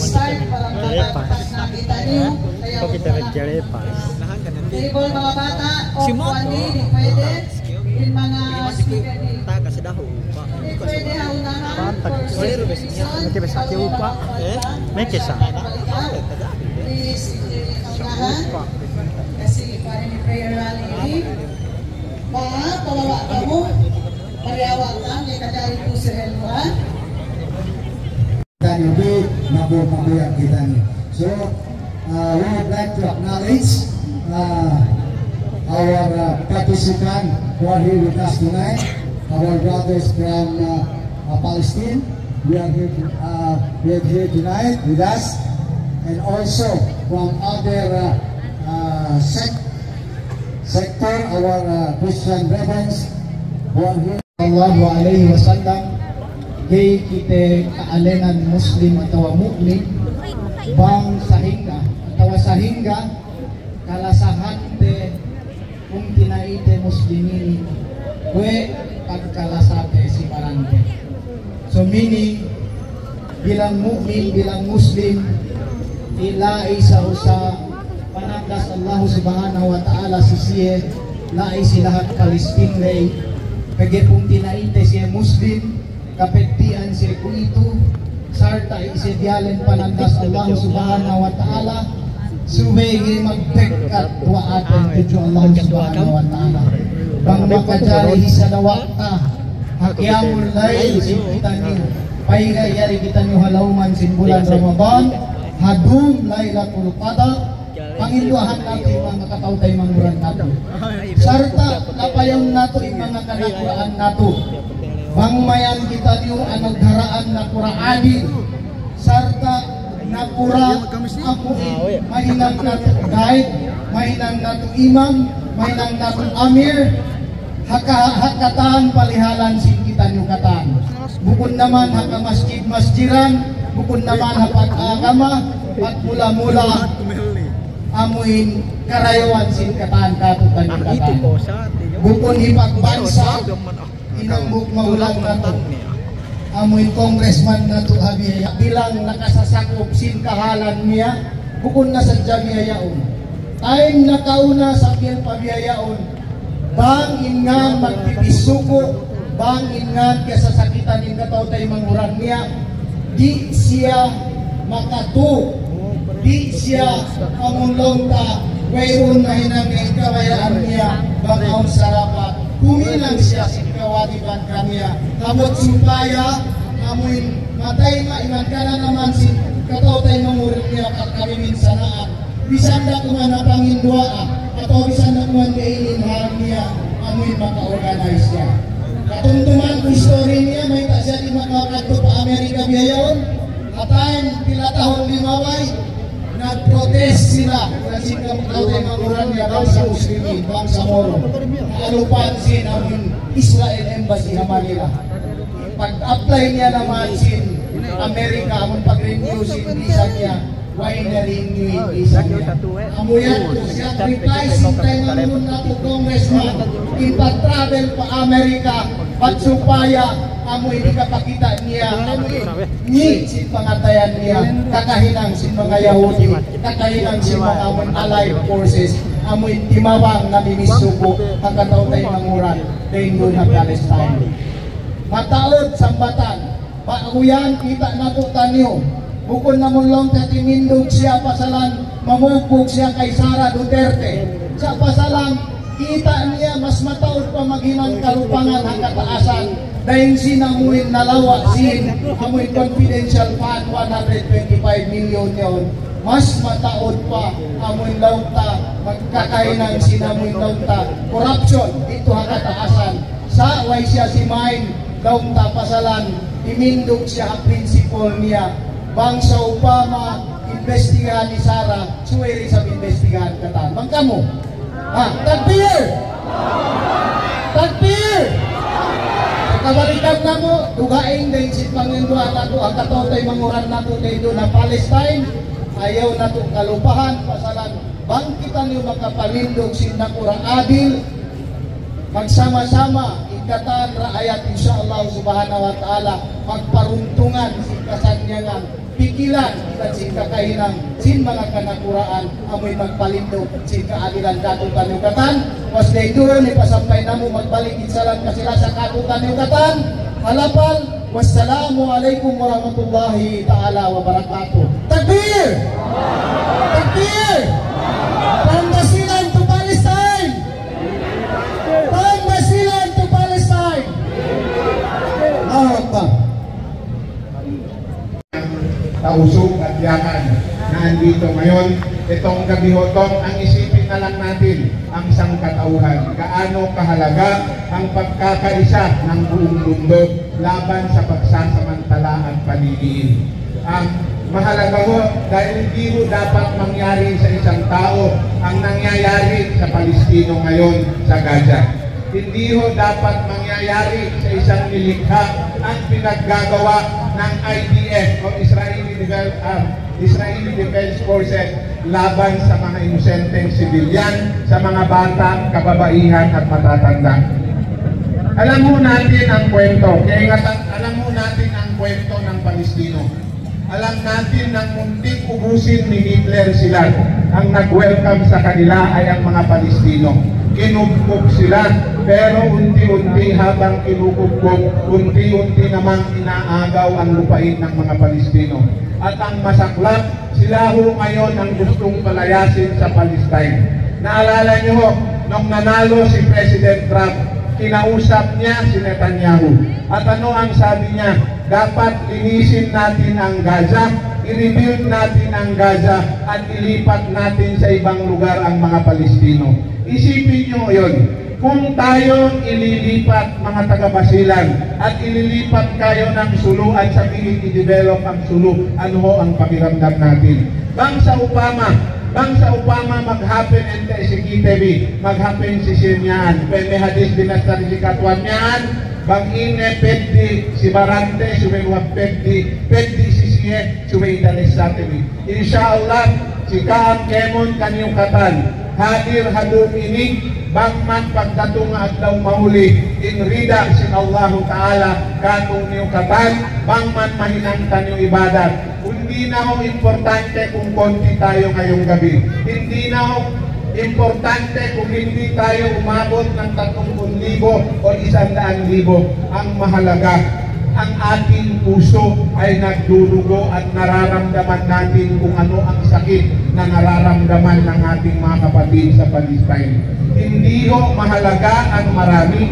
start para makita niyo. Kita nagjarepas. Table mga bata, o kuwani, di pwede. In mga speaker di. Di pwede haunahan. Nanti besok lupa. Mekes ah. Please, haunahan. Kasi para ni prayer rally. Mga pawawa ka mo. Pariawak lang, may kajari po si Helman. Hindi mabuhay kita ni. So, we would like to acknowledge our participant who are here with us tonight, our brothers from Palestine. We are here tonight with us, and also from other sector, our Christian brethren who are here. Sallallahu alaihi wasallam, kay kita kaalenan Muslim atau mukmin bang sahingga atau sahingga kalasahan te kung tinaite muslimin kwe pagkalasate si barante. So meaning bilang mukmin, bilang muslim ilai sa usa pananggas Allah subhanahu wa ta'ala sisiye lai si lahat Palestine kaya kung tinaite siya muslim kapetian siya kung ito sarta isidyalen pananggas Allah subhanahu wa ta'ala suwege magpegkat duaatan tuju Allah subhanahu wa ta'ala bang makajari sa lawakta hakiamul lail kita niyo paigayari kita niyo halauman sin bulan Ramadan hadum Lailatul Qadar Pangiluahan nato yung mga katautay manguran nato. Sarta napayaw nato yung mga kanakuraan nato. Bangmayan kita niyo ang nagharaan na kuraani. Sarta nakura ako mahinang nato guide, mahinang nato imam, mahinang nato amir. Hakatan palihalan sin kita niyo katan. Bukod naman haka masjid-masjiran, bukod naman hapat agama, at mula-mula amuin karayawan sin kataan katutan yung kataan. Bukod ipagbansa, inambuk maulang nato. Amuin congressman nato habiyaya. Bilang nakasasakop sin kahalan niya, bukod na sa jabiyayaon. Time nakauna sa bil pabiyayaon, bang ingan magpipisuko, bang ingan kasasakitan yung katautay manguran niya, di siya makatu. Di siya amulong ta mayroon na hinangin kabayaan niya bakaw sarapat kumilang siya si kawatiban kaniya kamot supaya amuin matay maiman ka na naman si katautay mamurin niya kami minsanaan bisan na kumana pangindua atau bisan na kuman kainin harap niya amuin maka-organize niya katuntuman ko story niya may tak siya di makakadto pa Amerika biyayaon atayin pila tahun limaway nag-protest sila kasi kapag maguran niya bangsa Muslimin, bangsa Moro alupan sin ang Israel Embassy na Manila pag-apply niya naman sin Amerika ang pag-renew sin visa niya why na-renew yung visa niya amuyan ko sacrifice sin tayo namun na po congressman ipag-travel pa Amerika pagsupaya amoy di kapakita niya ni sin pangatayan niya kakahinang sin mga Yahudi kakahinang sin mga allied forces amoy timawang na minisuko ang katautay manguran dahil doon na Palestine mataod sambatan pauyan kita nato tanyo bukod na mulong katimindog siya pasalan mamupog siya kay Sara Duterte sa pasalan kita niya mas mataod pa maghinang kalupangan ang kataasan dahil sinamuin nalawa sin amoy confidential fund 125 million yun mas mataod pa amoy launta magkakainan sinamuin launta corruption dito ang kataasan sa way siya si Main launta pasalan imindog siya ang principal niya bangsa upama investigahan ni Sara suweri sa investigahan katan magkamo takbir takbir kabalikan na mo, dugain din si Panginoon nato ang katautay manguran nato dito na Palestine ayaw nato kalupahan pasalan bangkitan niyo makapalindog sin nakura adil magsama-sama ikatan raayat insyaallah subhanahu wa ta'ala magparuntungan sin kasan niya nga pikilan at sin kakainang sin mga kanakuraan amoy magpalindog sin kaadilan katutan yugatan was day doon ipasampay na mo magbalik insalam ka sila sa katutan yugatan halapal wassalamu alaikum warahmatullahi ta'ala wabarakatuh. Takbir! Takbir! Pangasinan to Palestine! Pangasinan to Palestine! Akbar! Tausog at yakan na andito ngayon. Itong gabi hotong ang isipin na lang natin ang sangkatauhan. Gaano kahalaga ang pagkakaisa ng buong mundo laban sa pagsasamantala at paniniin. Mahalaga ho dahil hindi ho dapat mangyari sa isang tao ang nangyayari sa Palestino ngayon sa Gaza. Hindi ho dapat mangyayari sa isang nilikha ang pinaggagawa ng IDF o Israeli Defense Forces laban sa mga inosenteng sibilyan, sa mga bata, kababaihan at matatanda. Alam mo natin ang kwento, alam mo natin ang kwento ng Palestino. Alam natin ng muntik ubusin ni Hitler sila. Ang nag-welcome sa kanila ay ang mga Palestino. Kinubkog sila, pero unti-unti habang kinubkog, unti-unti namang inaagaw ang lupain ng mga Palestino. At ang masaklap, sila ho ngayon ang gustong palayasin sa Palestine. Naalala niyo ho, nung nanalo si President Trump, kinausap niya si Netanyahu. At ano ang sabi niya? Dapat linisin natin ang Gaza, i-rebuild natin ang Gaza, at ilipat natin sa ibang lugar ang mga Palestino. Isipin nyo yun, kung tayo ililipat mga taga-Basilan at ililipat kayo ng Sulu at sabihin i-develop ang Sulu, ano ho ang pakiramdam natin? Bangsa Upama maghapen ente si KTV, maghapen si Simyaan, may hadis dinastar si Katwan niyan, bang ine peddi si Barante, sumewag peddi si siye, sumeidalis sa TV. Insyaallah, si Kaam Kemon kanyong katan, hadir hadum ini, bang man pagdatung at daw mahuli, in rida sin Allah Ta'ala, katong niyong katan, bang man mahinang kanyong ibadat. Hindi na ho importante kung konti tayo ngayong gabi. Hindi na ho importante kung hindi tayo umabot ng 30,000 o 100,000. Ang mahalaga, ang ating puso ay nagdurugo at nararamdaman natin kung ano ang sakit na nararamdaman ng ating mga kapatid sa Palestine. Hindi ho mahalaga ang marami.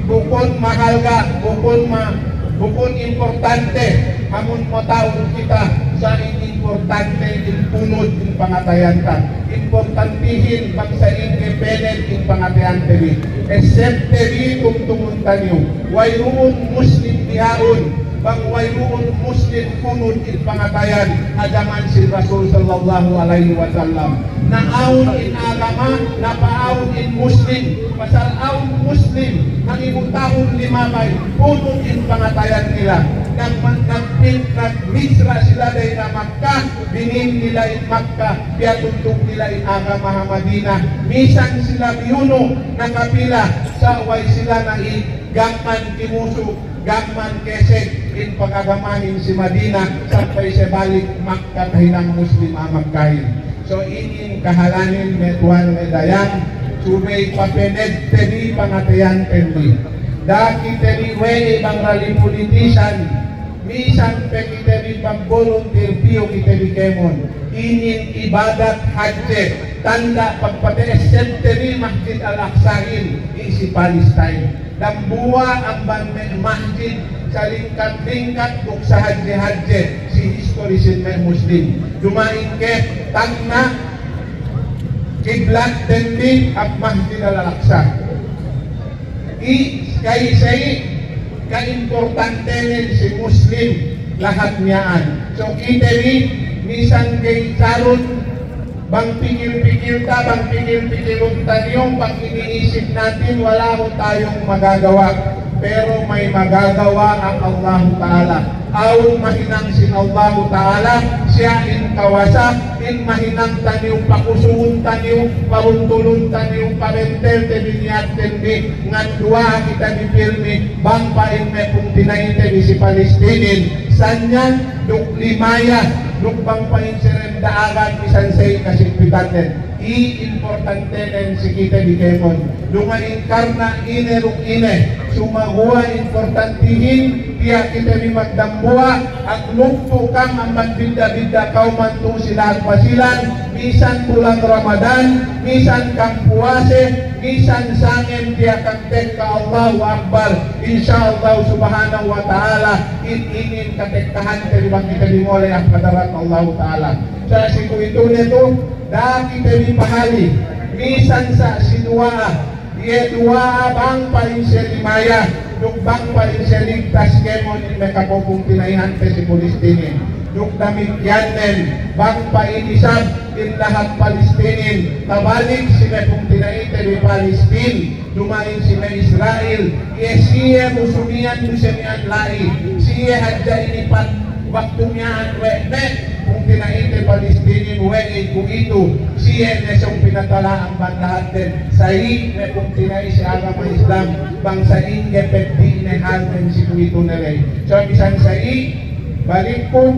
Bukod mahalaga, bukod importante, hamun mo taong kita sa importante in punod in pangatayan ka. Importantihin pag sa independent in pangatayan teri. Except teri kung tumuntan nyo. Wayroon Muslim dihaon, bang wayroon Muslim punod in pangatayan, adaman si Rasul sallallahu alaihi wasallam. Naawon in agama, napaawon in Muslim, pasaraawon Muslim, ang imutahon limamay, punod in pangatayan nila. Nag-misra sila dahil na Makkah, binin nila in Makkah, piatuntog nila in agama Madina. Misan sila biyuno, nakapila, sa way sila na gangman kimuso, gangman kesek, in pagagamahin si Madina, sampay sa balik Makkah kahinang Muslim amagkahin. So in kahalanin metuan medayang, sumay papened teni pangatayan tendi. Daki teni way ibang rally politician, misan pe kiteni pang volunteer piyo kiteni kemon. Inin ibadat hajje, tanda pagpatees teni Masjid Al-Aqsahin isi Palestine. Dambuwa ang masjid sa lingkat-lingkat kung sa hajje-hajje si historisin may Muslim. Dumain ke tangna kiblat tendi at Masjid Al-Aqsa. Kay ka-importante rin si Muslim lahat niyaan. So kiteri misan kay Sarun bang pikil-pikil ta, bang pikil-pikilong tanyo, pag iniisip natin wala ko tayong magagawa, pero may magagawa ang Allah Ta'ala. Aw mahinang si Allah Ta'ala, siya in kawasa, in mahinang tanyo, pakusuhun tanyo, paruntulun tanyo, parentel, tebiniyat, tendi, ngan dua kita ni Pirmi, bang pain me kung tinayin si Palestinin, Sanyan, nuk limaya, nuk bangpain serendaagan isansay kasigpitanen. I-importante nen si kita di Kemon. Lunga inkarna ine ruk ine. Sumagua importantihin tiya kita ni magdambua at lumpo kang ang magbinda-binda kauman to sila at pasilan. Misan bulan Ramadan, misan kang puwase, misan sangin tiya kang tek ka Allahu Akbar. Insyaallah subhanahu wa ta'ala in-inin katektahan teribang kita dimulai ang kadarat Allah ta'ala. Sa siku ito nito, dahil kita dipahali, misan sa sinua, iya dua bang paling selimaya, duk bang paling seligtas kemon in nakapopong tinaihan si Palestine. Duk damikyanen, bang painisab in lahat Palestinin, tabalik sila pong tinaita di Palestine, dumain sila Israel, iya siya musumian musimian lai, siya hadja inipat waktunya anwekne, kung tinaita Palestinin wei kung ito, siya na siyang pinatala ang bandahan din, sahi na kung tinay si agama Islam, bangsa inge pekti inahalmen si kuito na rin. So isang sahi, balik po,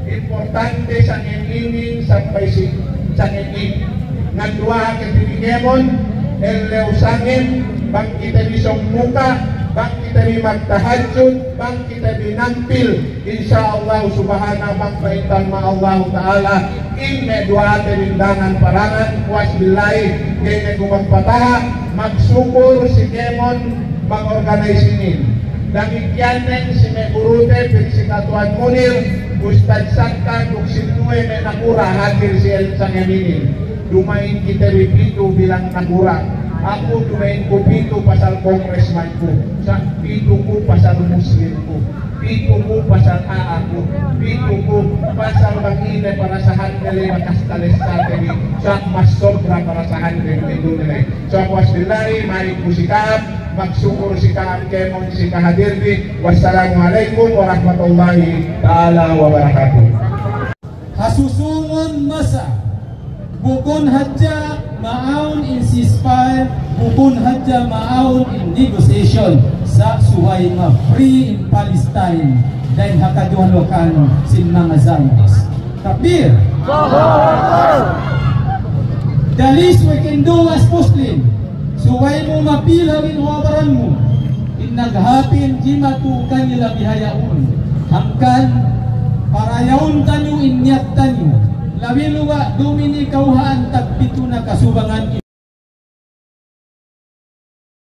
importante sa nginin sampai si sa nginin. Nagduha ka tinigemon, eleusangin, bang kita bisong muka, bang kita di magtahajud, bang kita dinampil, insyaallah subhanahu bang kaitan ma Allah Ta'ala, in medua terindangan parangan, puas bilay, kaya gumagpataha, magsukur si Kemon, mag-organize ini. Damikianen si Megurute, si Katuan Munir, Ustad Sakta, kung sintuwe may nakura, hadir si Elsa Ngaminin. Dumain kita ripito bilang nakura. Ako dumain ko pito pasal congressman ko. Sa pito ko pasal muslim ko. Pito ko pasal aako. Pito ko pasal bagine para sa handle makastales sa temi. Sa mas sobra para sa handle ito nila. So ako asbilay, marik ko si Kaab, magsukur si Kaab Kemon si Kahadirbi. Wassalamualaikum warahmatullahi ta'ala wabarakatuh. Hasusungon masa bukon hadja maaun in ceasefire, bukon hadja maaun in negotiation sa suway nga free in Palestine dahil hakaduhalokan sin mga Zionists. Takbir! The least we can do as Muslim, suway mo mapilawin wabaran mo, in naghapin jimatu kanila bihayaun, hangkan parayaun tanyo inyat tanyo, lawiluwa dumini kauhaan tagpito na kasubangan